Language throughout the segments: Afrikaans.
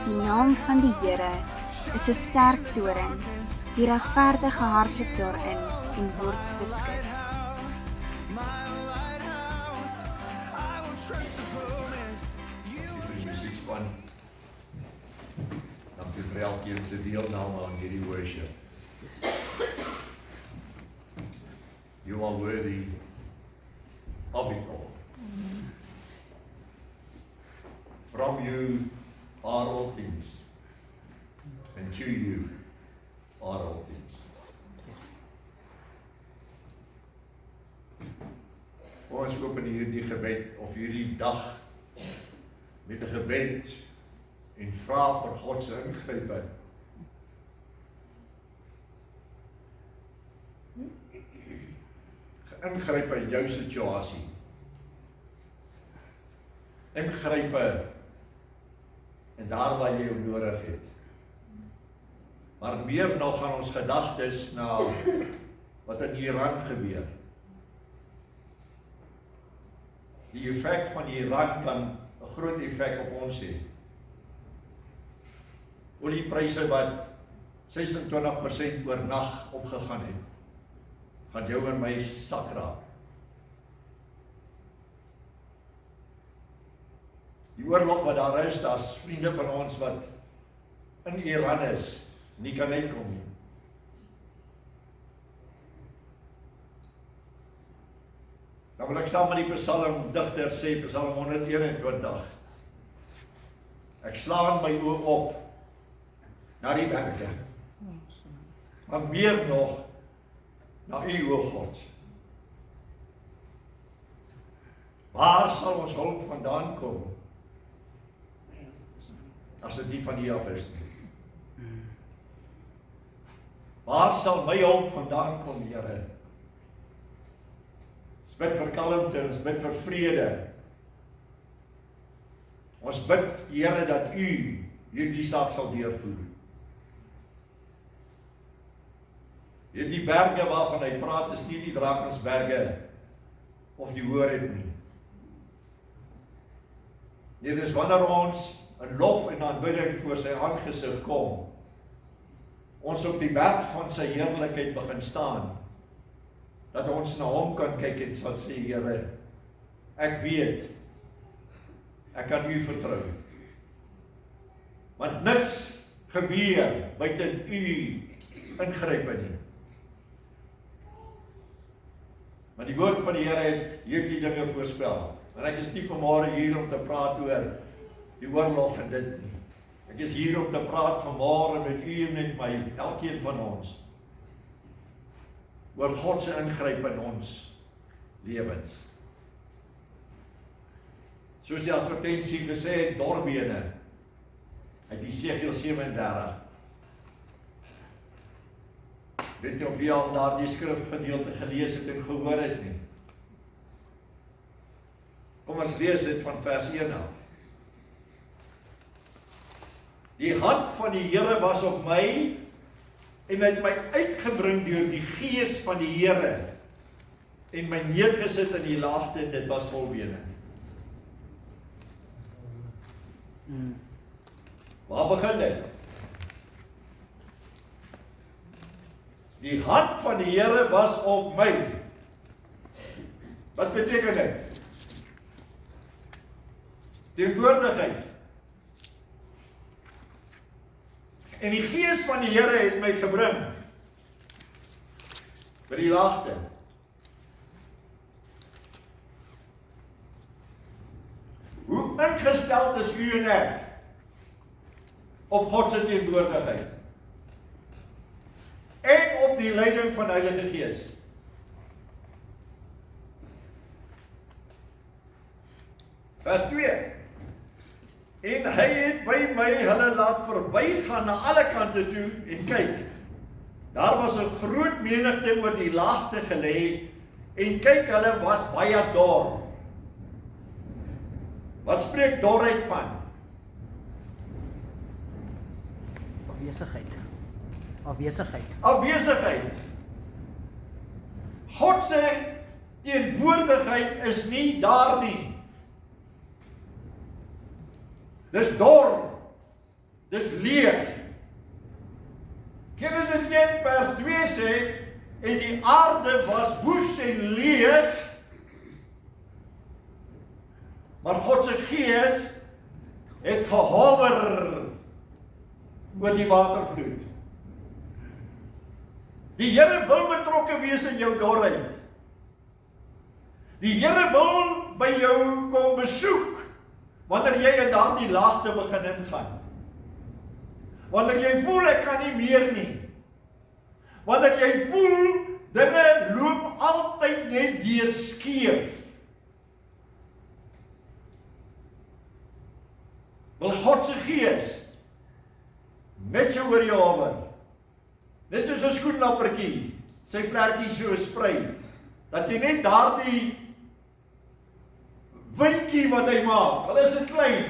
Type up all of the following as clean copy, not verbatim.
Die naam van die Here is 'n sterk toring, die regverdige hardloop daarin en word beskud. Dankie vir elkeen se deelname aan hierdie worship. You are worthy of it all. From you are all things, and to you are all things. Ons open hierdie gebed of hierdie dag met 'n gebed en vra vir God se ingryping. Ingryp in jou situasie. Ingryp en daar waar jy hom nodig het. Maar meer nog gaan ons gedagtes na wat in Iran gebeur. Die effek van Iran kan 'n groot effek op ons hê. Oliepryse wat 26% oornag opgegaan het, gaan jou en my sak raak. Die oorlog wat daar is, daar's vriende van ons wat in Iran is, nie kan uitkom nie. Nou wil ek saam met die psalmdigter sê, Psalm 121, ek slaan my oë op na die berge, maar meer nog na U, o God. Waar sal ons hulp vandaan kom, as dit nie van U af is nie? Waar sal my hulp vandaan kom, Here? Ons bid vir kalmte, ons bid vir vrede. Ons bid, Here, dat U hierdie saak sal deurvoer. Die berge waarvan hy praat is nie die Drakensberge of die Horeb nie. Dit is wanneer ons in lof en aanbidding voor sy aangesig kom, ons op die berg van sy heerlikheid begin staan, dat ons na hom kan kyk en sal sê, Here, ek weet, ek kan U vertrou. Want niks gebeur buiten U ingrype nie. Maar die woord van die Here het hierdie dinge voorspel. En ek is nie vanmôre hier om te praat oor die oorlog en dit nie. Ek is hier om te praat vanmôre met u en met my, elkeen van ons, oor God se ingryp in ons lewens. Soos die advertensie gesê het, dorbene, uit Jesegiel 37. Weet jy of jy al daardie skrifgedeelte gelees het en gehoor het nie? Kom ons lees dit van vers 1 af. Die hand van die Here was op my en het my uitgebring deur die gees van die Here en my neergesit in die laagte en dit was vol bene. Waar begin dit? Die hand van die Here was op my. Wat beteken dit? Teenwoordigheid. En die gees van die Here het my gebring by die laagte. Hoe ingesteld is u en ek op God se teenwoordigheid? En op die leiding van die Heilige Gees. Vers 2. En hy het by my hulle laat verbygaan na alle kante toe en kyk. Daar was 'n groot menigte oor die laagte gelê en kyk, hulle was baie dor. Wat spreek dorheid van? Afwesigheid. Afwesigheid. Afwesigheid. God se teenwoordigheid is nie daar nie. Dis dor. Dis leeg. Genesis 1 vers 2 sê, en die aarde was woes en leeg, maar God se gees het gehover oor die watervloed. Die Here wil betrokke wees in jou dorheid. Die Here wil by jou kom besoek, wanneer jy in daardie laagte begin ingaan. Wanneer jy voel ek kan nie meer nie. Wanneer jy voel dinge loop altyd net deur skeef. Wil God se gees net so oor jou hover. Net soos 'n skoenlappertjie, sy vlekkie so sprei, dat jy net daardie windjie wat hy maak, al is dit klein,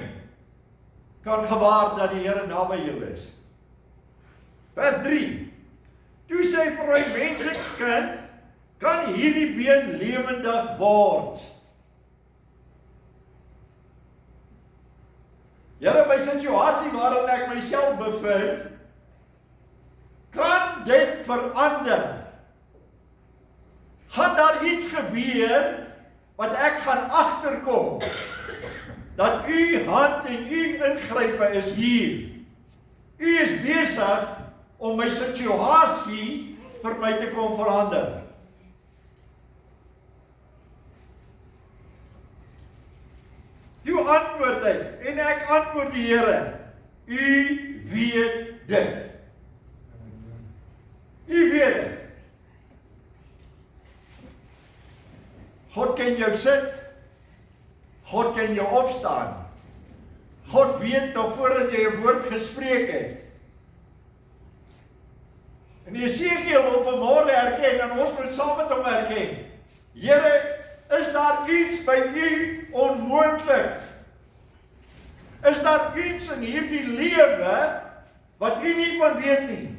kan gewaar dat die Here naby jou is. Vers 3. Toe sê hy vir hy mensekind, kan hierdie been lewendig word? Here, my situasie waarin ek myself bevind, kan dit verander? Gaan daar iets gebeur wat ek gaan agterkom? Dat u hand en u ingrype is hier. U is besig om my situasie vir my te kom verander. Toe antwoord hy, en ek antwoord die Here, u weet dit. U weet dit. God ken jou sit, God ken jou opstaan. God weet nog voordat jy 'n woord gespreek het. En Jesegiel wil vanmôre erken, en ons moet saam met hom erken, Here, is daar iets by u onmoontlik? Is daar iets in hierdie lewe wat u nie van weet nie?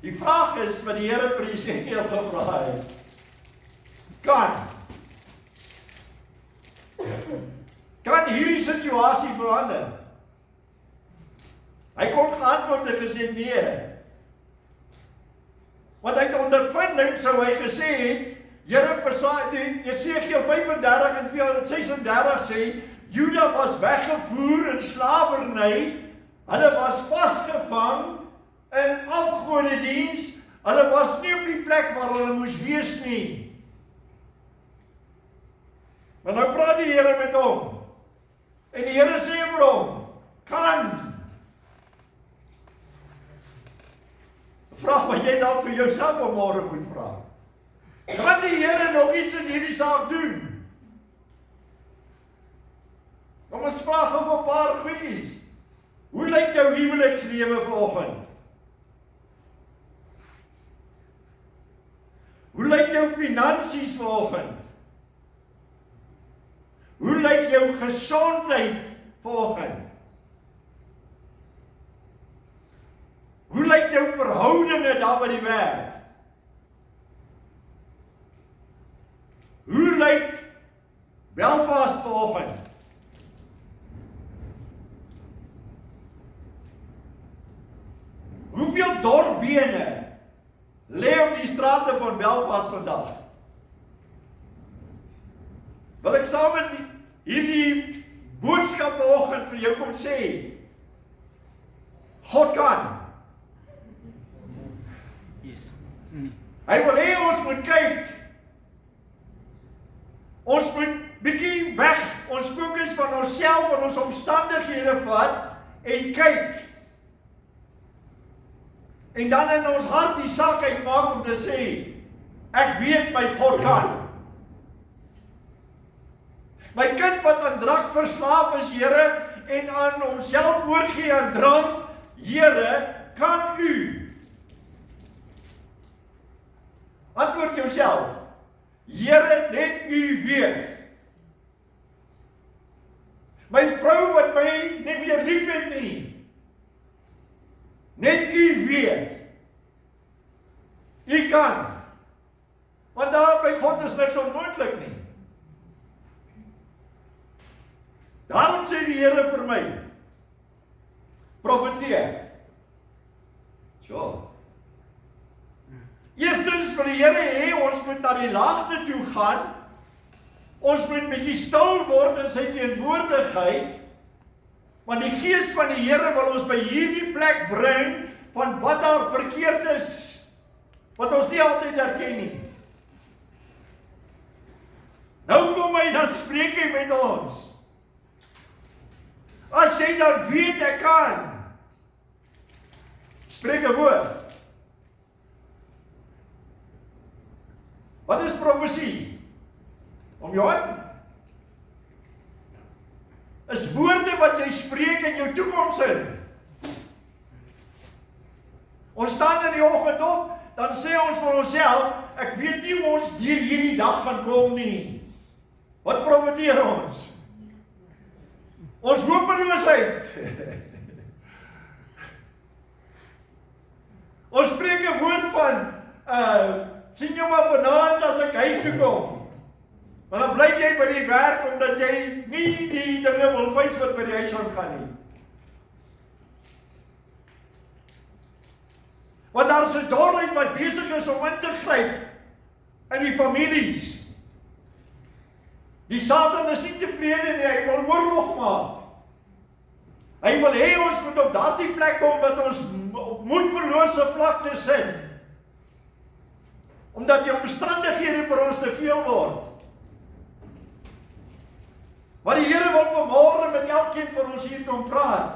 Die vraag is wat die Here vir Jesegiel gevra het. Kan hierdie situasie verander? Hy kon geantwoord en gesê nee. Want uit ondervinding sou hy gesê het, Here, Jesegiel 35 en 36 sê, Juda was weggevoer in slawerny, hulle was vasgevang in afgodediens, hulle was nie op die plek waar hulle moes wees nie. Maar nou praat die Here met hom, en die Here sê vir hom, kan. Vraag wat jy dalk vir jouself vanmôre moet vra. Kan die Here nog iets in hierdie saak doen? Kom ons vraag gou 'n paar goedjies. Hoe lyk jou huwelikslewe vanoggend? Hoe lyk jou finansies vanoggend? Hoe lyk jou gesondheid vanoggend? Hoe lyk jou verhoudinge daar by die werk? Hoe lyk Belfast vanoggend? Hoeveel dorpbene lê op die strate van Belfast vandag? Wil ek saam met hierdie boodskap vanoggend vir jou kom sê, God kan. Hy wil hê ons moet kyk. Ons moet bietjie weg, ons fokus van onsself en ons omstandighede vat en kyk. En dan in ons hart die saak uitmaak om te sê, ek weet my God kan. My kind wat aan drank verslaaf is, Here, en aan homself oorgee aan drank, Here, kan u? Antwoord jouself. Here, net u weet. My vrou wat my nie meer lief het nie. Net u weet. U kan. Want daar by God is niks onmoontlik nie. Daarom sê die Here vir my? Profeteer. So. Eerstens vir die Here hê, ons moet na die laagte toe gaan. Ons moet bietjie stil word in sy teenwoordigheid, want die Gees van die Here wil ons by hierdie plek bring van wat daar verkeerd is, wat ons nie altyd herken nie. Nou kom hy, dan spreek hy met ons. As jy dan weet ek kan, spreek 'n woord. Wat is profesie? Om jou in? Is woorde wat jy spreek in jou toekoms in. Ons staan in die oggend op, dan sê ons vir onsself, ek weet nie hoe ons deur hierdie dag gaan kom nie. Wat profeteer ons? Ons hopeloosheid. Ons spreek 'n woord van, sien jou maar vanaand as ek huis toe kom. Maar dan bly jy by die werk, omdat jy nie die dinge wil wys wat by die huis aangaan nie. Want daar is 'n dorheid wat besig is om in te gryp in die families. Die Satan is nie tevrede nie, hy wil oorlog maak. Hy wil hê ons moet op daardie plek kom dat ons op moedverlose vlakte sit. Omdat die omstandighede vir ons te veel word. Maar die Here wil vanmôre met elkeen van ons hier kom praat.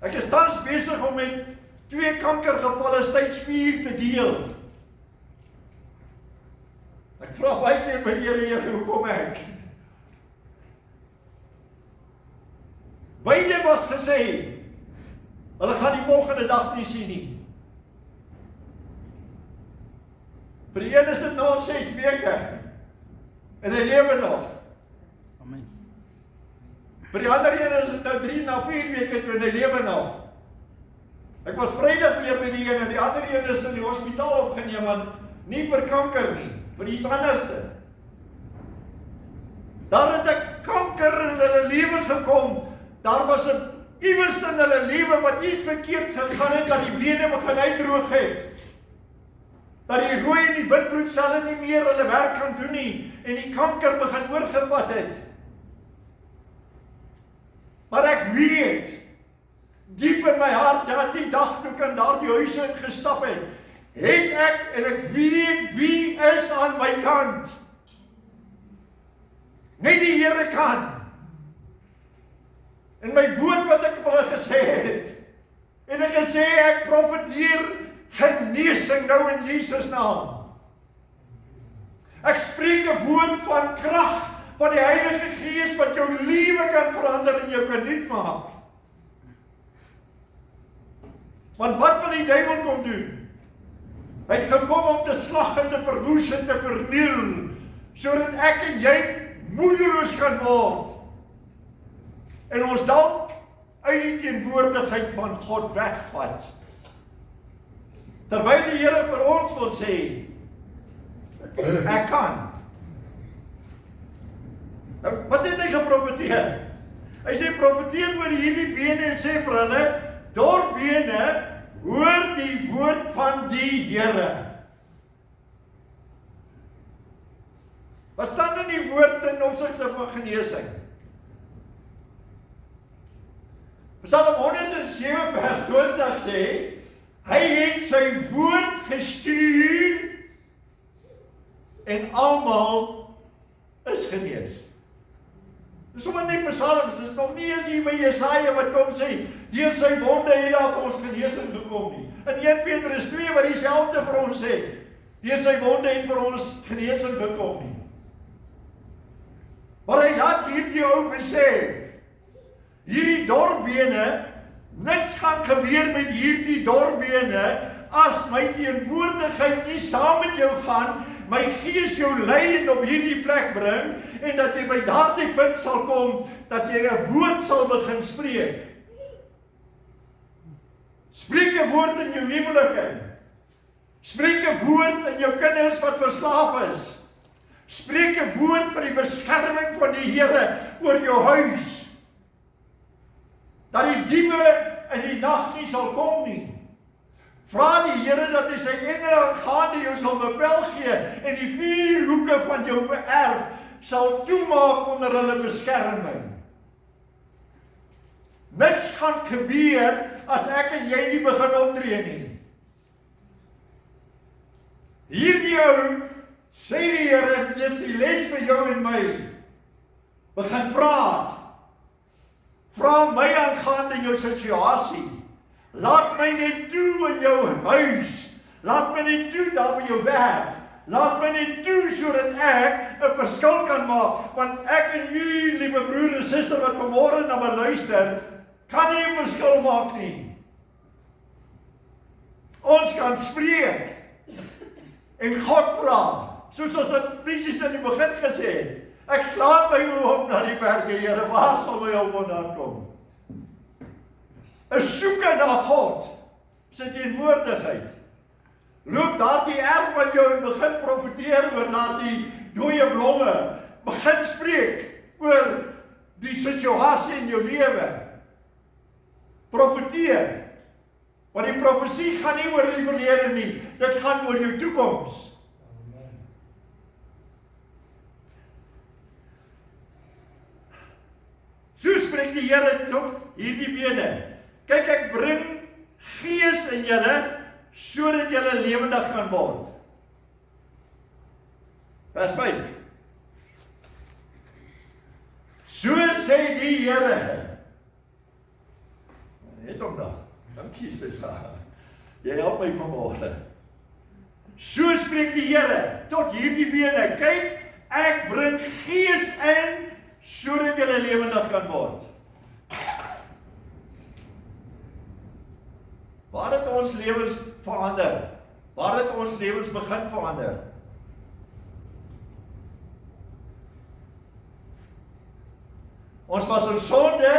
Ek is tans besig om met 2 kankergevalle tyds 4 te deel. Ek vra baie keer by die Here, hoekom ek? Beide was gesê, hulle gaan die volgende dag nie sien nie. Vir die een is dit nou al 6 weke, en hy lewe nog. Amen. Vir die ander een is dit nou 3 na 4 weke toe, en hy lewe nog. Ek was Vrydag weer by die een, en die ander een is in die hospitaal opgeneem, want nie vir kanker nie, vir iets anderste. Daar het 'n kanker in hulle lewe gekom. Daar was 'n iewers in hulle lewe wat iets verkeerd gegaan het, dat die bene begin uitdroog het. Dat die rooi en die wit bloedselle nie meer hulle werk kan doen nie, en die kanker begin oorgevat het. Maar ek weet, diep in my hart, dat die dag toe ek in daardie huis ingestap het, het ek, en ek weet wie is aan my kant. Net die Here kan. En my woord wat ek vir hulle gesê het, en ek gesê, ek profeteer genesing nou in Jesus naam. Ek spreek 'n woord van krag, van die Heilige Gees, wat jou lewe kan verander en jou kan nuut maak. Want wat wil die duiwel kom doen? Hy het gekom om te slag en te verwoes en te verniel, sodat ek en jy moedeloos kan word. En ons dalk uit die teenwoordigheid van God wegvat. Terwyl die Here vir ons wil sê, ek kan. Nou, wat het hy geprofeteer? Hy sê, profeteer oor hierdie bene en sê vir hulle, dor bene, hoor die woord van die Here. Wat staan in die woord ten opsigte van genesing? Psalm 107 vers 20 sê, hy het sy woord gestuur en almal is genees. Dis sommer nie psalms, dis nog nie eens hier by Jesaja wat kom sê, deur sy wonde het daar vir ons genesing gekom nie. In 1 Petrus 2 wat dieselfde vir ons sê, deur sy wonde het vir ons genesing gekom nie. Maar hy laat hierdie ou besef, hierdie dorbene, niks gaan gebeur met hierdie dorbene, as my teenwoordigheid nie saam met jou gaan, my Gees jou lei en op hierdie plek bring, en dat jy by daardie punt sal kom, dat jy 'n woord sal begin spreek. Spreek 'n woord in jou huwelik in. Spreek 'n woord in jou kinders wat verslaaf is. Spreek 'n woord vir die beskerming van die Here oor jou huis. Dat die diewe in die nag nie sal kom nie. Vra die Here dat hy sy engele aangaande jou sal bevel gee en die 4 hoeke van jou erf sal toemaak onder hulle beskerming. Niks gaan gebeur as ek en jy nie begin optree nie. Hierdie ou, sê die Here, dit is die les vir jou en my. Begin praat. Vra my aangaande jou situasie. Laat my net toe in jou huis. Laat my net toe daar by jou werk. Laat my net toe sodat ek 'n verskil kan maak. Want ek en u, liewe broer en suster wat vanmôre na my luister, kan nie 'n verskil maak nie. Ons kan spreek en God vra, soos ons dit presies in die begin gesê het. Ek slaan my oë op na die berge, Here, waar sal my hulp vandaan kom? 'n soeke na God, sy teenwoordigheid. Loop daardie erf van jou en begin profeteer oor daardie dooie blomme. Begin spreek oor die situasie in jou lewe. Profeteer. Want die profesie gaan nie oor die verlede nie, dit gaan oor jou toekoms. So spreek die Here tot hierdie bene. Kyk, ek bring gees in julle, sodat julle lewendig kan word. Vers 5. So sê die Here. Net om daar. Dankie, Sisa. Jy help my vanmôre. So spreek die Here tot hierdie bene. Kyk, ek bring gees in, sodat julle lewendig kan word. Waar het ons lewens verander? Waar het ons lewens begin verander? Ons was in sonde,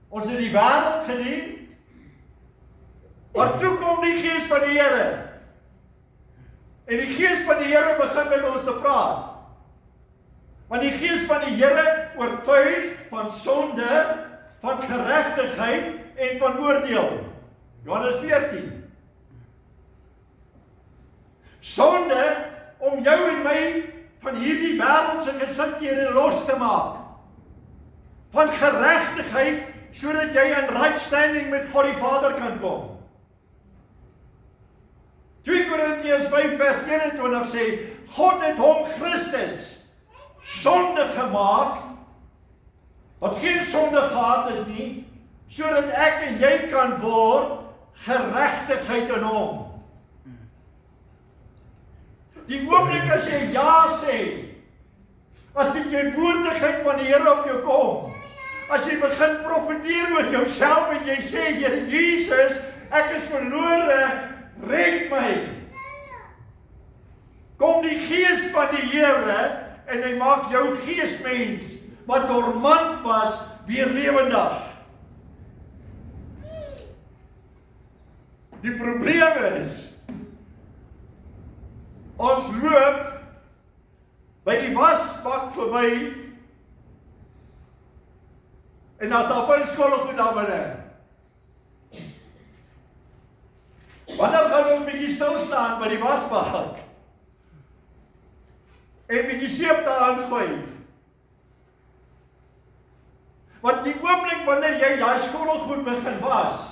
ons het die wêreld gedien, maar toe kom die gees van die Here. En die gees van die Here begin met ons te praat. Want die gees van die Here oortuig van sonde, van geregtigheid en van oordeel. Johannes 14. Sonde om jou en my van hierdie wêreldse gesindhede los te maak. Van geregtigheid sodat jy in right standing met God die Vader kan kom. 2 Korintiërs 5 vers 21 sê, God het hom Christus sonde gemaak, wat geen sonde gehad het nie, sodat ek en jy kan word geregtigheid in hom. Die oomblik as jy ja sê, as die teenwoordigheid van die Here op jou kom, as jy begin profeteer oor jouself en jy sê, Here Jesus, ek is verlore, red my. Kom die gees van die Here en hy maak jou geesmens wat dormant was weer lewendig. Die probleem is, ons loop by die wasbak verby en as daar vuil skottelgoed daar binne. Wanneer gaan ons bietjie stil staan by die wasbak en bietjie seep daarin gooi? Want die oomblik wanneer jy daai skottelgoed begin was,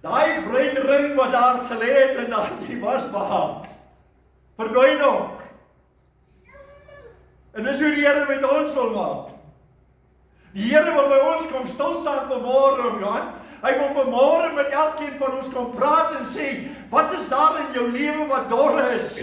daai breinring wat daar gelê het in daai wasbak, verdwyn ook. En dis hoe die Here met ons wil maak. Die Here wil by ons kom stil staan vanmôre, Johan. Hy wil vanmôre met elkeen van ons kom praat en sê, wat is daar in jou lewe wat dor is?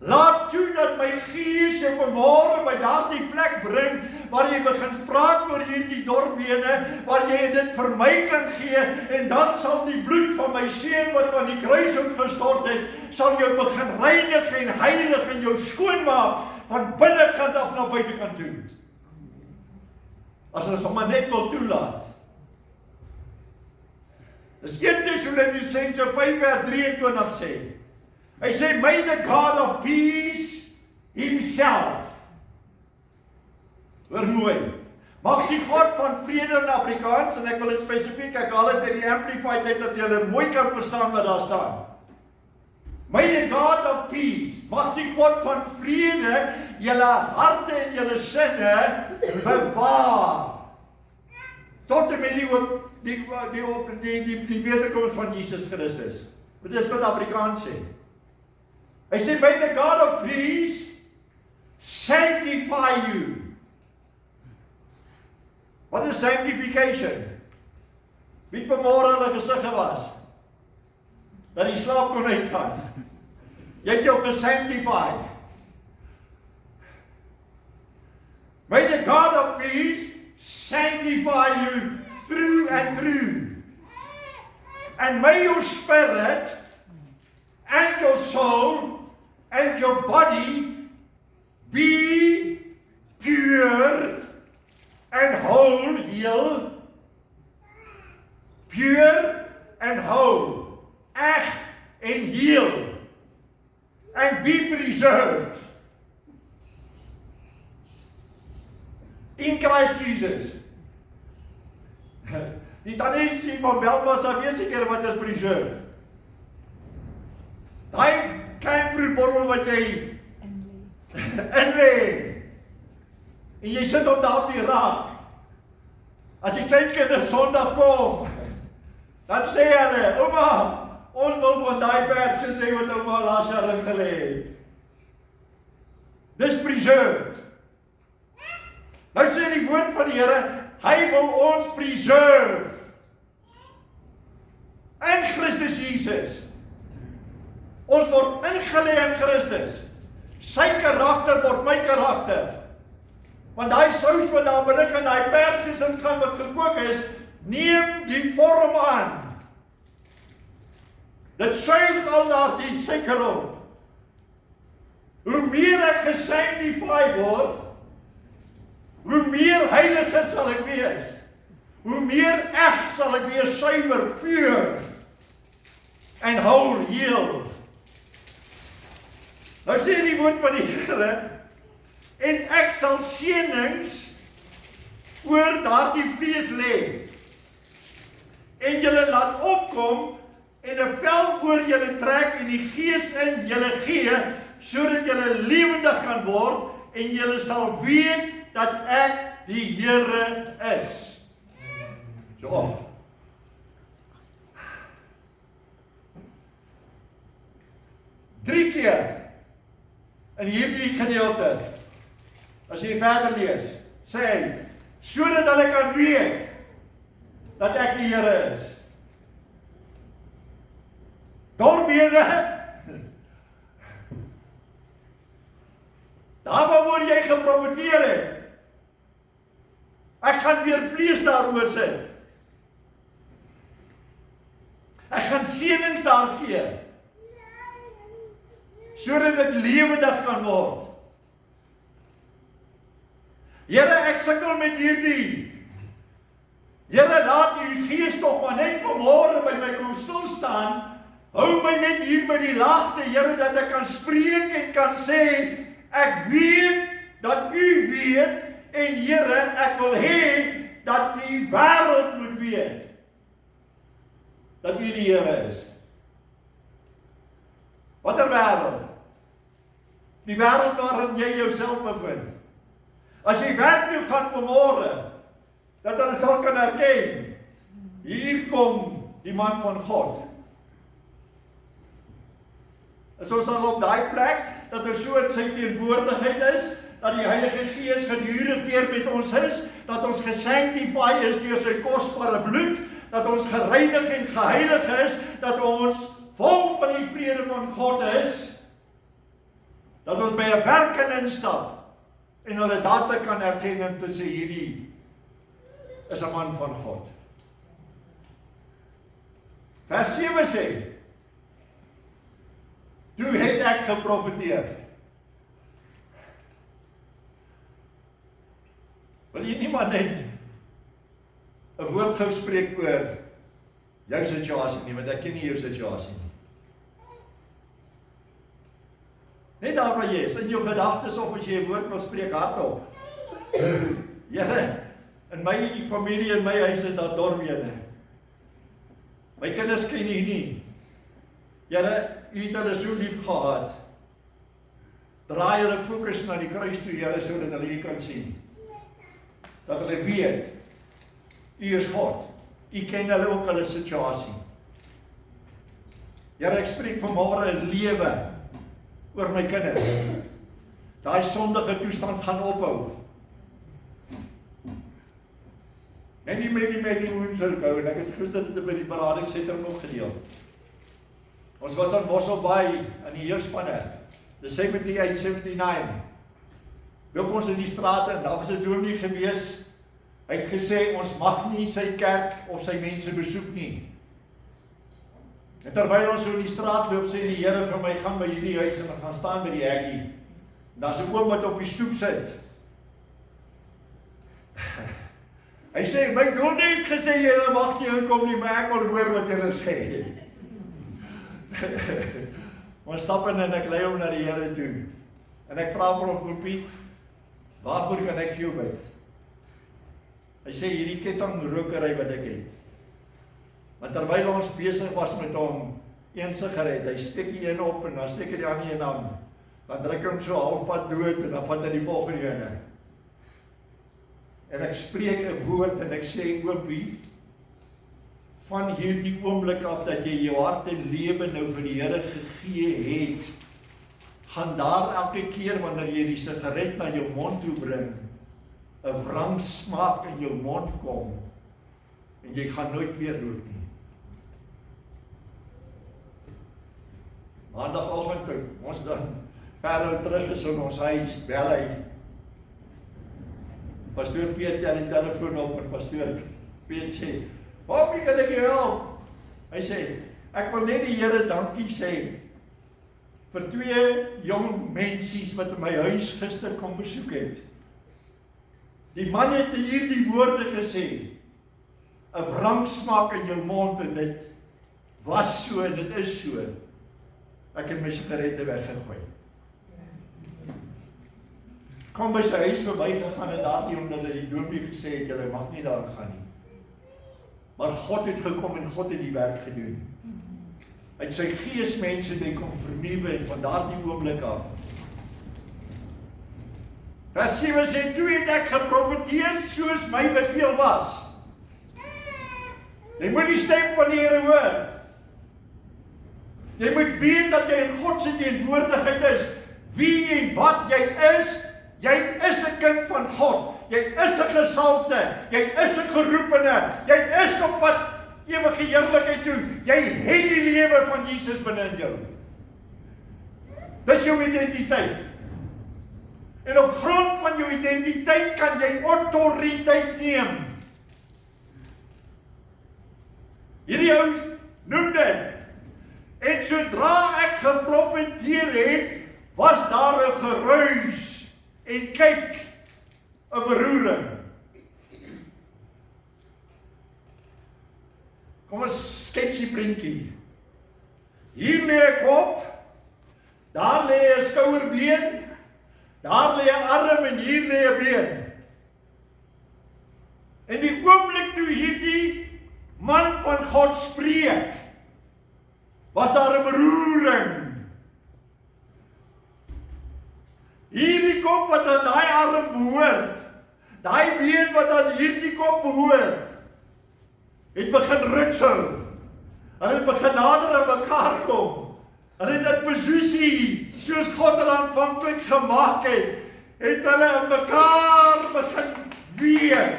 Laat toe dat my gees jou vanmôre by daardie plek bring, waar jy begin praat oor hierdie dorbene, waar jy dit vir my kan gee, en dan sal die bloed van my seun wat van die kruis opgestort het, sal jou begin reinig en heilig en jou skoon maak, van binnekant af na buitekant toe. As ons hom maar net wil toelaat. Dis 1 Tessalonisense 5 vers 23 sê. Hy sê, may the God of peace self. Hoor mooi. Mag die God van vrede in Afrikaans, en ek wil dit spesifiek, ek haal dit in die Amplified uit, dat julle mooi kan verstaan wat daar staan. May the God of peace, mag die God van vrede, julle harte en julle sinne bewaar. Tot en met die wederkoms van Jesus Christus. Dit is wat Afrikaans sê. Hy sê, may the God of peace sanctify you. Wat is sanctification? Wie vanmôre hulle gesig was? Dat die slaap kon uitgaan. Jy het jou gesanctify. May the God of peace sanctify you through and through. And may your spirit and your soul and your body be pure and whole, heel, pure and whole, eg en heel, and be preserved in Christ Jesus. Die tannie van Belfast sal weet seker wat is preserve. Daai kankerborrel wat jy inlê. En jy sit op daar op die raak. As die kleinkinders Sondag kom, dan sê hulle, ouma, ons wil van daai pers gesê wat ouma laas jaar ingelê het. Dis preserved. Nou sê die woord van die Here, hy wil ons preserve. In Christus Jesus. Ons word ingelê in Christus. Sy karakter word my karakter. Want daai sous wat daar binne in daai persgesin gaan wat gekook is, neem die vorm aan. Dit suig al daardie suiker op. Hoe meer ek gesanctify word, hoe meer heiliger sal ek wees. Hoe meer eg sal ek wees, suiwer, puur en whole, heel. Nou sê die woord van die Here, en ek sal seënings oor daardie vlees lê. En julle laat opkom en 'n vel oor julle trek en die gees in julle gee, sodat julle lewendig kan word en julle sal weet dat ek die Here is. So. 3 keer in hierdie gedeelte, as jy verder lees, sê hy, sodat hulle kan weet dat ek die Here is. Doorbene, daar waar jy geprofeteer het, ek gaan weer vlees daaroor sit. Ek gaan seënings daar gee, sodat dit lewendig kan word. Here, ek sukkel met hierdie. Here, laat u gees tog maar net vanmôre by my kom stil staan. Hou my net hier by die laagte, Here, dat ek kan spreek en kan sê, ek weet dat u weet, en Here, ek wil hê dat die wêreld moet weet dat u die Here is. Watter wêreld? Die wêreld waarin jy jouself bevind. As jy werk toe gaan vanmôre, dat hulle sal kan herken, hier kom die man van God. As ons al op daai plek, dat ons so in sy teenwoordigheid is, dat die Heilige Gees gedurig deur met ons is, dat ons gesanctify is deur sy kosbare bloed, dat ons gereinig en geheilig is, dat ons vol van die vrede van God is, dat ons by 'n werk kan instap, en hulle dadelik kan herken en te sê, hierdie is 'n man van God. Vers 7 sê, toe het ek geprofeteer. Wil jy niemand net 'n woord gou spreek oor jou situasie nie, want ek ken nie jou situasie nie. Net daar waar jy is, in jou gedagtes of as jy 'n woord wil spreek hardop. Here, in my familie en my huis is daar dormene. My kinders ken U nie. Here, U het hulle so lief gehad. Draai hulle fokus na die kruis toe, Here, sodat hulle U kan sien. Dat hulle weet, U is God. U ken hulle ook hulle situasie. Here, ek spreek vanmôre 'n lewe oor my kinders. Daai sondige toestand gaan ophou. Many moons ago, en ek het gister dit by die beradingsentrum nog gedeel. Ons was aan Bosselbaai in die jeugspanne. The 78, 79. Loop ons in die strate en daar was 'n dominee gewees. Hy het gesê ons mag nie sy kerk of sy mense besoek nie. En terwyl ons so in die straat loop, sê die Here vir my, gaan by hierdie huis en gaan staan by die hekkie. En daar's 'n oom wat op die stoep sit. Hy sê, my dominee het gesê julle mag nie inkom nie, maar ek wil hoor wat julle sê. Ons stap in en ek lei hom na die Here toe. En ek vra vir hom, oopie, waarvoor kan ek vir jou bid? Hy sê, hierdie kettingrokery wat ek het. Want terwyl ons besig was met hom, een sigaret, hy steek die een op en dan steek hy die ander een aan. Dan druk hy hom so halfpad dood en dan vat hy die volgende ene. En ek spreek 'n woord en ek sê, oopie, van hierdie oomblik af dat jy jou hart en lewe nou vir die Here gegee het, gaan daar elke keer wanneer jy die sigaret na jou mond toe bring, 'n wrang smaak in jou mond kom, en jy gaan nooit weer rook nie. Maandagoggend toe ons dan verder terug is in ons huis, bel hy. Pastoor Piet tel die telefoon op en pastoor Piet sê, "Hoe kan ek jou help?" Hy sê, "Ek wil net die Here dankie sê vir 2 jong mensies wat in my huis gister kom besoek het. Die man het hierdie woorde gesê, 'n wrang smaak in jou mond en dit was so en dit is so.' Ek het my sigarette weggegooi. Kom by sy huis verby gegaan en daar nie omdat hy die dominee gesê het, jy mag nie daar gaan nie. Maar God het gekom en God het die werk gedoen. Uit sy gees mense het hy kom vernuwe en van daardie oomblik af. Vers 7 sê, toe het ek geprofeteer soos my beveel was. Jy moet die stem van die Here hoor. Jy moet weet dat jy in God se teenwoordigheid is. Wie en wat jy is 'n kind van God. Jy is 'n gesalfde. Jy is 'n geroepene. Jy is op pad ewige heerlikheid toe. Jy het die lewe van Jesus binne in jou. Dis jou identiteit. En op grond van jou identiteit kan jy autoriteit neem. Hierdie ou noem dit. En sodra ek geprofeteer het, was daar 'n geruis en kyk, 'n beroering. Kom ons skets die prentjie. Hier lê 'n kop, daar lê 'n skouerbeen, daar lê 'n arm en hier lê 'n been. En die oomblik toe hierdie man van God spreek, was daar 'n beroering. Hierdie kop wat aan daai arm behoort, daai been wat aan hierdie kop behoort, het begin ritsel. Hulle het begin nader aan mekaar kom. Hulle het in posisie, soos God hulle aanvanklik gemaak het hulle in mekaar begin weef.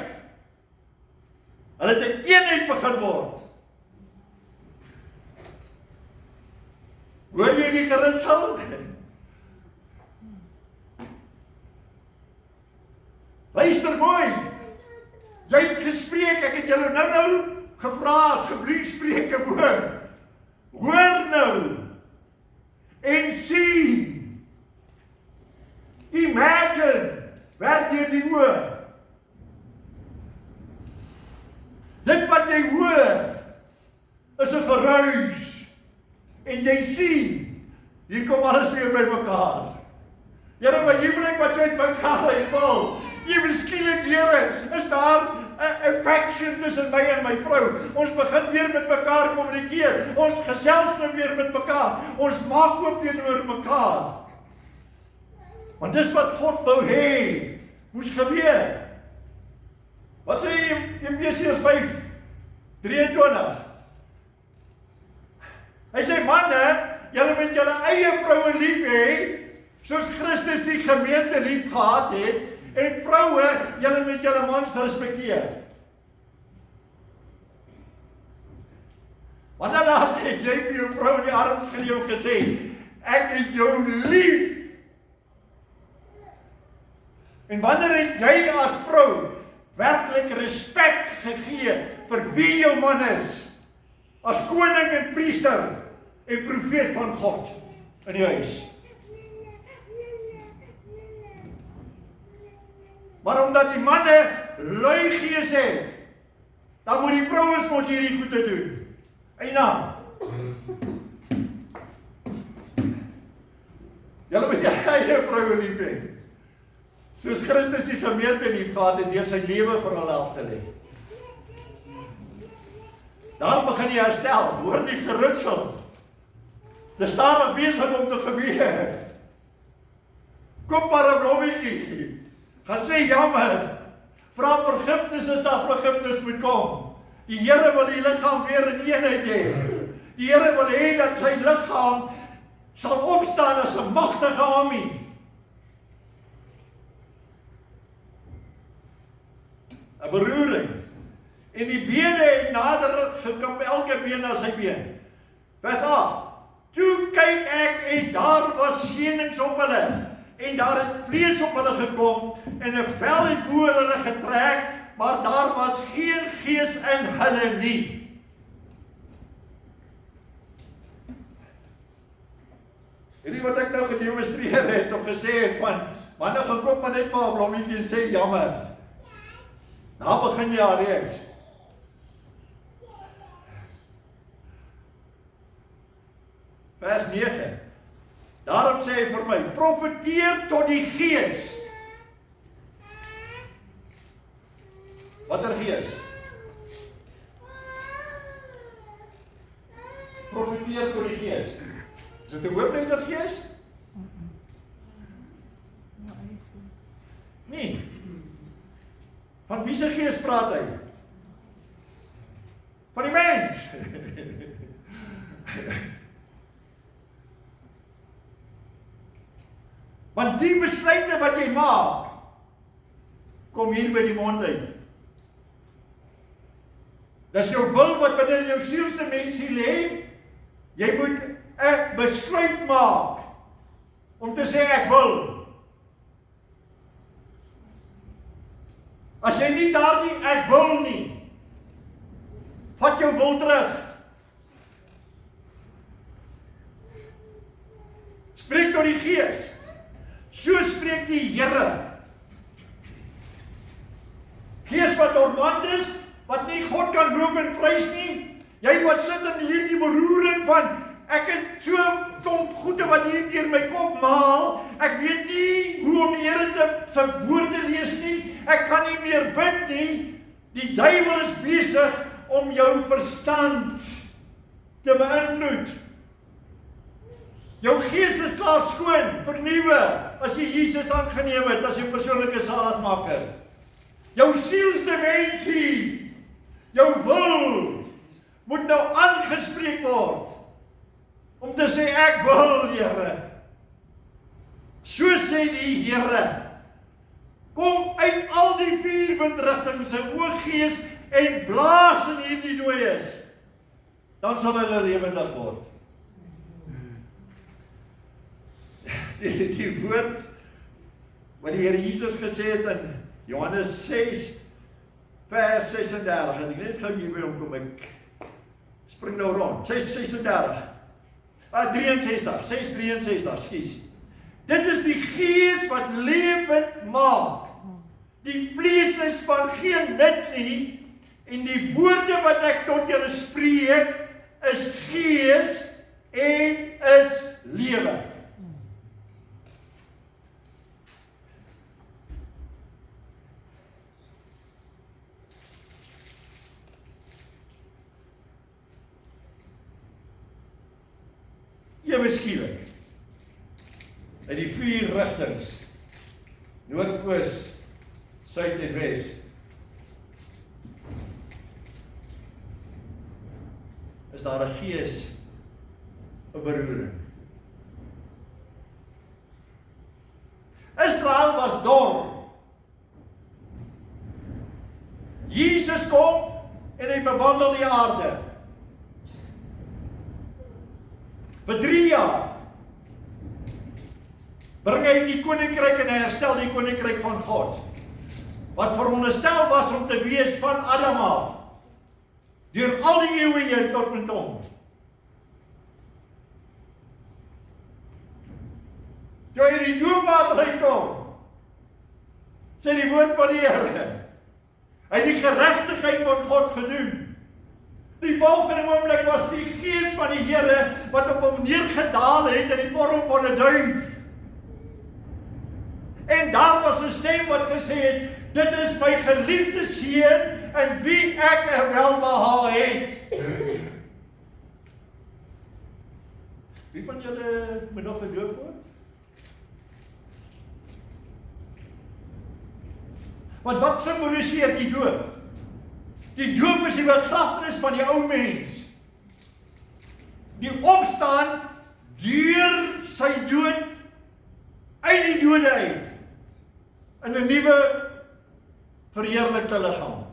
Hulle het 'n eenheid begin word. Hoor jy die geritsel? Luister mooi. Jy het gespreek, ek het julle nou gevra, asseblief spreek 'n woord. Hoor nou en sien. Imagine, werk deur die oor. Dit wat jy hoor is 'n geruis. En jy sien, hier kom alles weer by mekaar. Here, my huwelik wat so uit mekaar uitval. Skielik, Here, is daar 'n affection tussen my en my vrou. Ons begin weer met mekaar kommunikeer. Ons gesels nou weer met mekaar. Ons maak oop teenoor mekaar. Want dis wat God wou hê moes gebeur. Wat sê Efesiërs 5:23? Hy sê, manne, julle moet julle eie vroue lief hê, soos Christus die gemeente lief gehad het, en vroue, julle moet julle mans respekteer. Wanneer laas het jy vir jou vrou in die arms geleeu gesê, ek het jou lief? En wanneer het jy as vrou werklik respek gegee vir wie jou man is, as koning en priester en profeet van God in die huis? Maar omdat die manne lui gees het, dan moet die vrouens mos hierdie goede doen. Eina. Julle moet jy eie vroue lief hê, soos Christus die gemeente lief gehad het deur sy lewe vir hulle af te lê. Dan begin jy herstel, hoor die gerutsel. Dis stadig besig om te gebeur. Koop maar 'n blommetjie. Gaan sê jammer. Vra vergifnis as daar vergifnis moet kom. Die Here wil die liggaam weer in eenheid hê. Die Here wil hê dat sy liggaam sal opstaan as 'n magtige army. ‘n beroering. En die bene het nader gekom, elke been na sy been. Vers 8. Toe kyk ek en daar was senings op hulle, en daar het vlees op hulle gekom, en 'n vel het bo hulle getrek, maar daar was geen gees in hulle nie. Hierdie wat ek nou gedemonstreer het, of gesê het van, manne gekoop maar net maar 'n blommetjie en sê jammer. Nou begin jy al reeds. Vers 9. Daarom sê hy vir my, profeteer tot die gees. Watter gees? Profeteer tot die gees. Is dit 'n hoofletter gees? Nee. Van wie se gees praat hy? Van die mens. Want die besluite wat jy maak, kom hier by die mond uit. Dis jou wil wat binne in jou sielsdimensie lê. Jy moet 'n besluit maak om te sê ek wil. As jy nie daardie ek wil nie, vat jou wil terug. Spreek tot die gees. So spreek die Here. Gees wat dormant is, wat nie God kan loof en prys nie. Jy wat sit in hierdie beroering van, ek het so klomp goede wat hier deur my kop maal, ek weet nie hoe om die Here se woorde lees nie, ek kan nie meer bid nie. Die duiwel is besig om jou verstand te beïnvloed. Jou gees is klaar skoon, vernuwe, as jy Jesus aangeneem het, as jou persoonlike saligmaker. Jou sielsdimensie, jou wil, moet nou aangespreek word, om te sê, ek wil, Here. So sê die Here, kom uit al die 4 windrigtings se ooggees, en blaas in hierdie dooies, dan sal hulle lewendig word. Die woord wat die Here Jesus gesê het in Johannes 6 vers 36, en ek net gou hierby omkom, ek spring nou rond, 6:63, 6:63, skies. Dit is die gees wat lewend maak. Die vlees is van geen nut nie, en die woorde wat ek tot julle spreek, is gees en is lewe. ewe skielik, uit die 4 rigtings, noord-oos, suid en wes, is daar 'n gees, 'n beroering. Israel was dor. Jesus kom en hy bewandel die aarde. Vir 3 jaar bring hy die koninkryk en hy herstel die koninkryk van God. Wat veronderstel was om te wees van Adam af, deur al die eeue heen tot met hom. Toe hy die doopwater uitkom, sê die woord van die Here, hy het die geregtigheid van God gedoen. Die volgende oomblik was die gees van die Here wat op hom neergedaal het in die vorm van 'n duif. En daar was 'n stem wat gesê het, dit is my geliefde seun in wie ek 'n welbehae het. Wie van julle moet nog gedoop word? Want wat simboliseer die doop? Die doop is die begrafenis van die ou mens. Die opstaan deur sy dood uit die dode uit in 'n nuwe verheerlikte liggaam.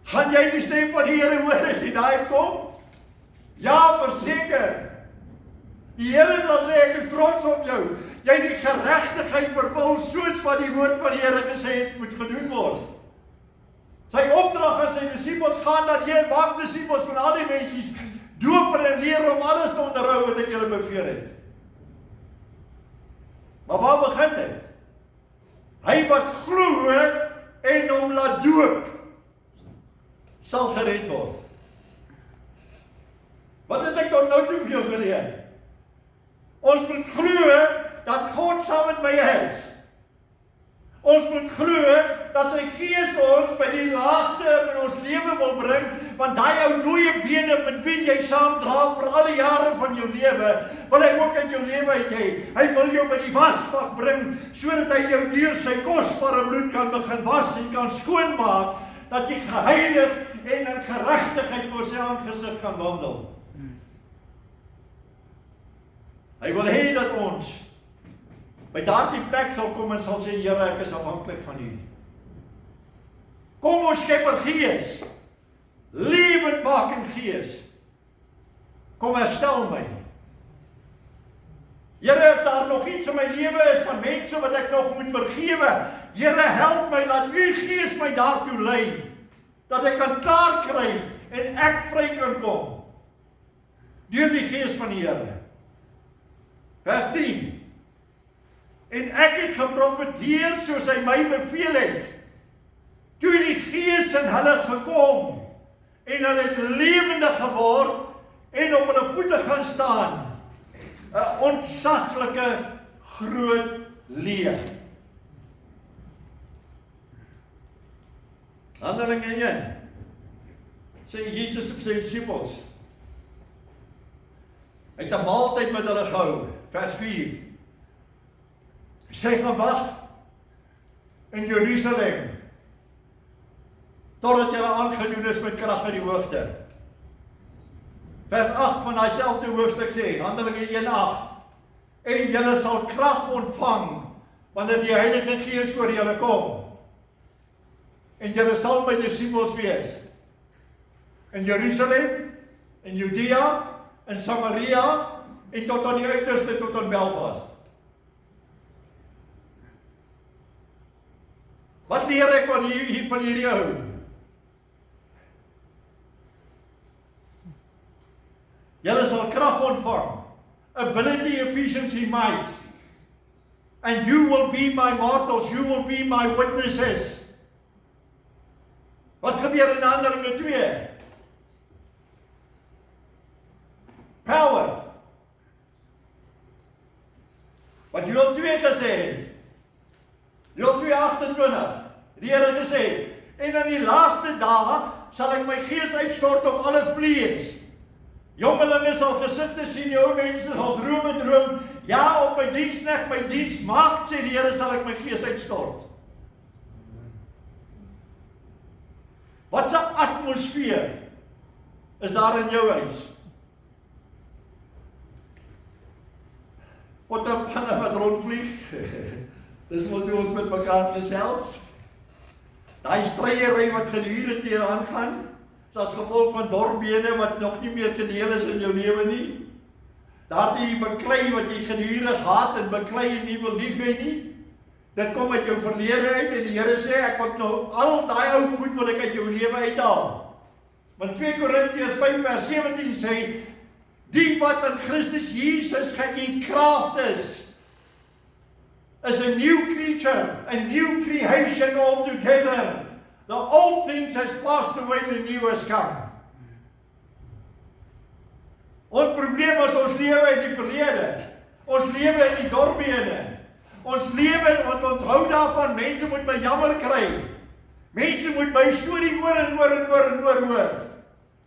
Gaan jy die stem van die Here hoor as hy daai kom? Ja, verseker. Die Here sal sê, ek is trots op jou. Jy het die geregtigheid vervul soos wat die woord van die Here gesê het moet gedoen word. Sy opdrag aan sy disippels, gaan dat jy maak disippels van al die mensies, doop en leer om alles te onderhou wat ek julle beveel het. Maar waar begin dit? Hy wat glo en hom laat doop, sal gered word. Wat het ek tot nou toe vir jou geleer? Ons moet glo dat God saam met my is. Ons moet glo dat sy gees ons by die laagte in ons lewe wil bring, want daai ou dooie bene met wie jy saam dra vir al die jare van jou lewe, wil hy ook in jou lewe uit hê. Hy wil jou by die wasbak bring, sodat hy jou deur sy kosbare bloed kan begin was en kan skoonmaak, dat jy geheilig en in geregtigheid voor sy aangesig kan wandel. Hy wil hê dat ons by daardie plek sal kom en sal sê, Here, ek is afhanklik van U. Kom ons Skepper Gees, lewendmakende Gees, kom herstel my. Here, as daar nog iets in my lewe is van mense wat ek nog moet vergewe, Here, help my, laat U Gees my daartoe lei, dat ek kan klaar kry en ek vry kan kom, deur die Gees van die Here. Vers 10. En ek het geprofeteer soos hy my beveel het. Toe die Gees in hulle gekom en hulle het lewendig geword en op hulle voete gaan staan. 'n Ontsaglike groot leer. Handelinge 1. Sê Jesus op sy disippels. Hy het 'n maaltyd met hulle gehou. Vers 4. Sy gaan wag in Jerusalem totdat julle aangedoen is met krag uit die hoogte. Vers 8 van daai selfde hoofstuk sê, Handelinge 1:8, en julle sal krag ontvang wanneer die Heilige Gees oor julle kom. En julle sal my disippels wees in Jerusalem, in Judea, in Samaria en tot aan die uiterste, tot aan Belfast. Wat leer ek van hierdie ou? Julle sal krag ontvang. Ability, efficiency, might. And you will be my martyrs, you will be my witnesses. Wat gebeur in Handelinge 2? Power. Wat Joel 2 gesê het. Joel 2:28. Die Here gesê, en in die laaste dae sal ek my gees uitstort op alle vlees. Jongelinge sal gesigte sien, die ou mense sal drome droom. Ja, op my diensknegt, my diensmaagd, sê die Here, sal ek my gees uitstort. Wat 'n atmosfeer is daar in jou huis? Wat 'n panne wat rondvlieg. Dis mos hoe ons met mekaar gesels. Daai stryery wat gedurig tegenaan gaan, is as gevolg van dorpbene wat nog nie meer gedeel is in jou lewe nie. Daardie beklei wat jy gedurig haat en beklei en nie wil lief hê nie. Dit kom uit jou verlede uit en die Here sê, ek wil nou al daai ou goed wil ek uit jou lewe uithaal. Want 2 Korintiërs 5 vers 17 sê, die wat in Christus Jesus geenkraft is a new creature, a new creation altogether. The old things has passed away, the new has come. Ons probleem is ons lewe in die verlede. Ons lewe in die dorpbene. Ons lewe, want ons hou daarvan, mense moet my jammer kry. Mense moet my storie hoor en hoor.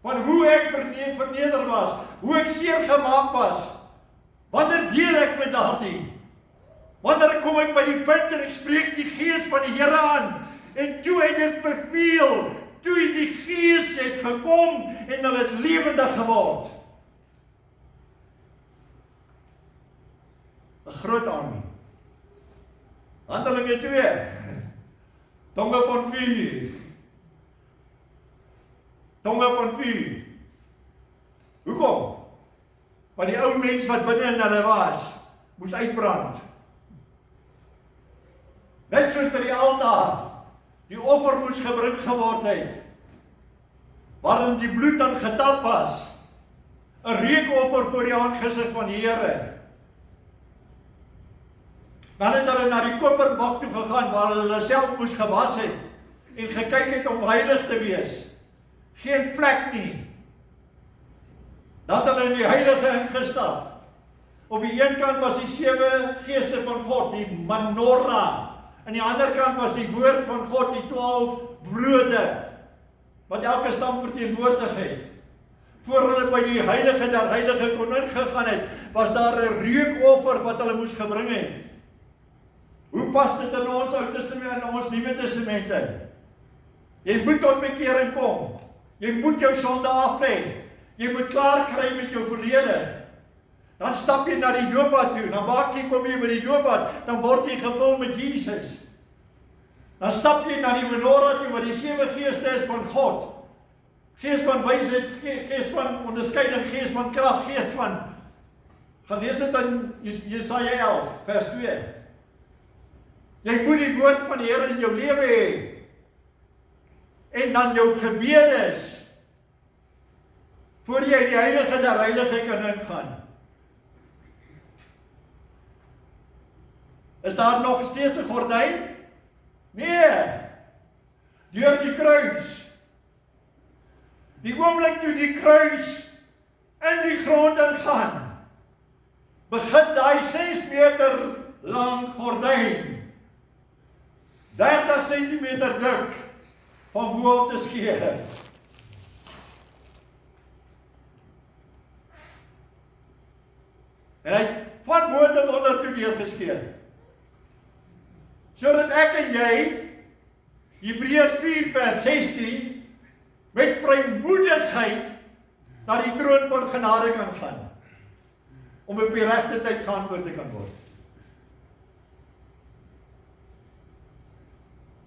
Van hoe ek verneder was, hoe ek seer gemaak was. Wanneer deel ek met daardie? Wanneer kom ek by die punt en ek spreek die Gees van die Here aan, en toe hy dit beveel, toe die Gees het gekom en hulle het lewendig geword. 'n Groot armie. Handelinge 2. Tonge van vuur. Tonge van vuur. Hoekom? Want die ou mens wat binne in hulle was, moes uitbrand. Net soos by die altaar, die offer moes gebring geword het, waarin die bloed dan getap was, 'n reukoffer voor die aangesig van die Here. Dan het hulle na die koperbak toe gegaan, waar hulle self moes gewas het, en gekyk het om heilig te wees. Geen vlek nie. Dan het hulle in die heilige ingestap. Op die een kant was die 7 geeste van God, die menorah. Aan die ander kant was die woord van God, die 12 brode, wat elke stam verteenwoordig het. Voor hulle by die heilige der heilige kon ingegaan het, was daar 'n reukoffer wat hulle moes gebring het. Hoe pas dit in ons Ou Testament en ons Nuwe Testamente? Jy moet tot bekering kom. Jy moet jou sonde aflê. Jy moet klaar kry met jou verlede. Dan stap jy na die doopbad toe, dan maak jy, kom jy by die doopbad, dan word jy gevul met Jesus. Dan stap jy na die menorah toe, wat die 7 geeste is van God. Gees van wysheid, gees van onderskeiding, gees van krag, gees van... Gaan lees dit in Jesaja 11, vers 2. Jy moet die woord van die Here in jou lewe hê. En dan jou gebedes, voor jy die heilige der heilige kan ingaan. Is daar nog steeds 'n gordyn? Nee. Deur die kruis. Die oomblik toe die kruis in die grond ingaan, begin daai 6 meter lang gordyn 30 centimeter dik van bo af te skeer. En hy van bo tot onder toe deurgeskeer. Sodat ek en jy, Hebreërs 4 vers 16, met vrymoedigheid na die troon van genade kan gaan, om op die regte tyd geantwoord te kan word.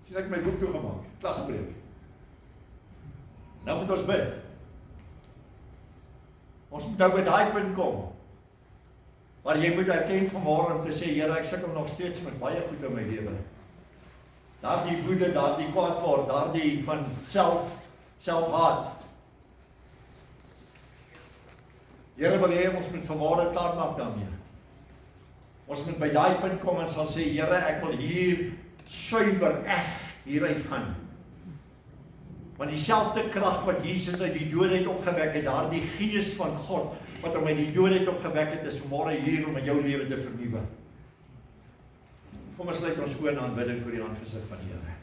Sien ek my boek toegemaak, klaar gebreek. Nou moet ons bid. Ons moet nou by daai punt kom, waar jy moet erken vanmôre om te sê, Here, ek sukkel nog steeds met baie goed in my lewe. Daardie woede, daardie kwaad word, daardie van selfhaat. Here, wil hê ons moet vanmôre klaar maak daarmee. Ons moet by daai punt kom en sal sê, Here, ek wil hier suiwer hieruit gaan. Want dieselfde krag wat Jesus uit die dood het opgewek het, daardie Gees van God wat hom uit die dood het opgewek het, is vanmôre hier om in jou lewe te vernuwe. Kom ons sluit ons oë in aanbidding voor die aangesig van die Here.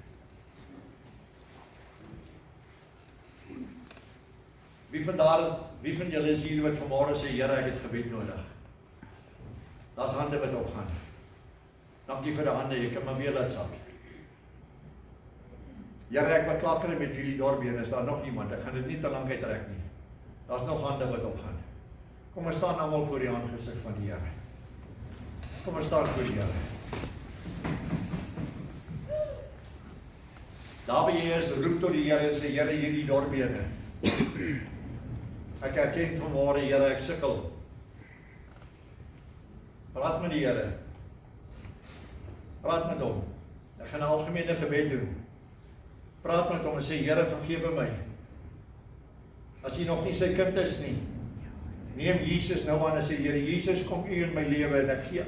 Wie van julle is hier wat vanmôre sê, Here, ek het gebed nodig? Daar's hande wat opgaan. Dankie vir die hande, jy kan maar weer laat sak. Here, ek wat klaar kry met hierdie dorpbeen, is daar nog iemand? Ek gaan dit nie te lank uittrek nie. Daar's nog hande wat opgaan. Kom ons staan almal voor die aangesig van die Here. Kom ons staan voor die Here. Daar by jy is, roep tot die Here en sê, Here, hierdie dorpbene. Ek erken vanmôre, Here, ek sukkel. Praat met die Here. Praat met hom. Ek gaan 'n algemene gebed doen. Praat met hom en sê, Here, vergewe my. As jy nog nie sy kind is nie, neem Jesus nou aan en sê, Here, Jesus, kom U in my lewe en ek gee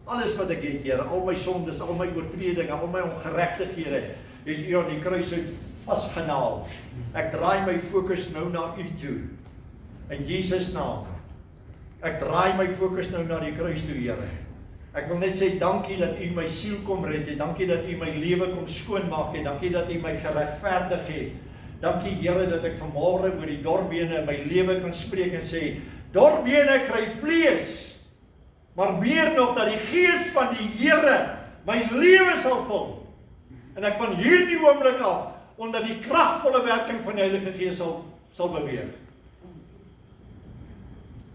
alles wat ek het, Here, al my sondes, al my oortredinge, al my ongeregtighede, het U aan die kruis uit vasgenaal. Ek draai my fokus nou na U toe. In Jesus naam. Ek draai my fokus nou na die kruis toe, Here. Ek wil net sê dankie dat U my siel kom red het. Dankie dat U my lewe kom skoonmaak het. Dankie dat U my geregverdig het. Dankie, Here, dat ek vanmôre oor die dorpbene in my lewe kan spreek en sê, dorpbene kry vlees, maar meer nog dat die Gees van die Here my lewe sal vul. En ek van hierdie oomblik af onder die kragvolle werking van die Heilige Gees sal beweeg.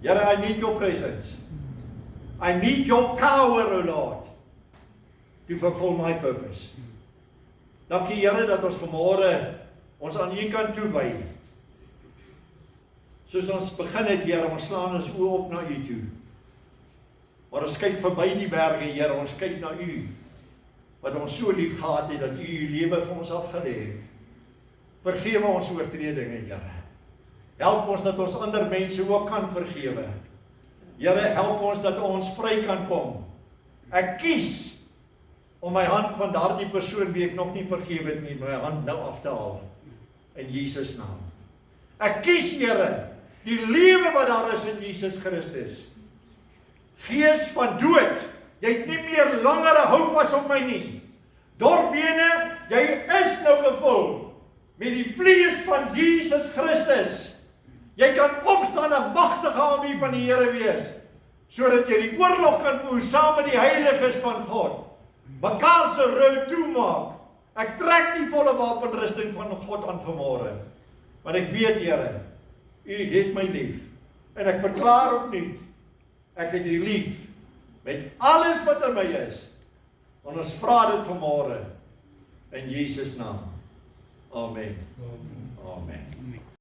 Here, I need your presence. I need your power, O Lord, to fulfill my purpose. Dankie, Here, dat ons vanmôre ons aan U kan toewy. Soos ons begin het, Here, ons slaan ons oë op na U toe. Maar ons kyk verby die berge, Here, ons kyk na U, wat ons so lief gehad het, dat U U lewe vir ons afgelê het. Vergewe ons oortredinge, Here. Help ons dat ons ander mense ook kan vergewe. Here, help ons dat ons vry kan kom. Ek kies om my hand van daardie persoon wie ek nog nie vergewe het nie, my hand nou af te haal. In Jesus naam. Ek kies, Here, die lewe wat daar is in Jesus Christus. Gees van dood, jy het nie meer langer 'n houvas op my nie. Dorpbene, jy is nou gevul met die vlees van Jesus Christus. Jy kan opstaan en magtige armee van die Here wees, sodat jy die oorlog kan voer saam met die heiliges van God. Mekaar se rou toemaak. Ek trek die volle wapenrusting van God aan vanmôre. Want ek weet, Here, U het my lief. En ek verklaar opnuut, ek het U lief met alles wat in my is. En ons vra dit vanmôre in Jesus naam. Amen. Amen.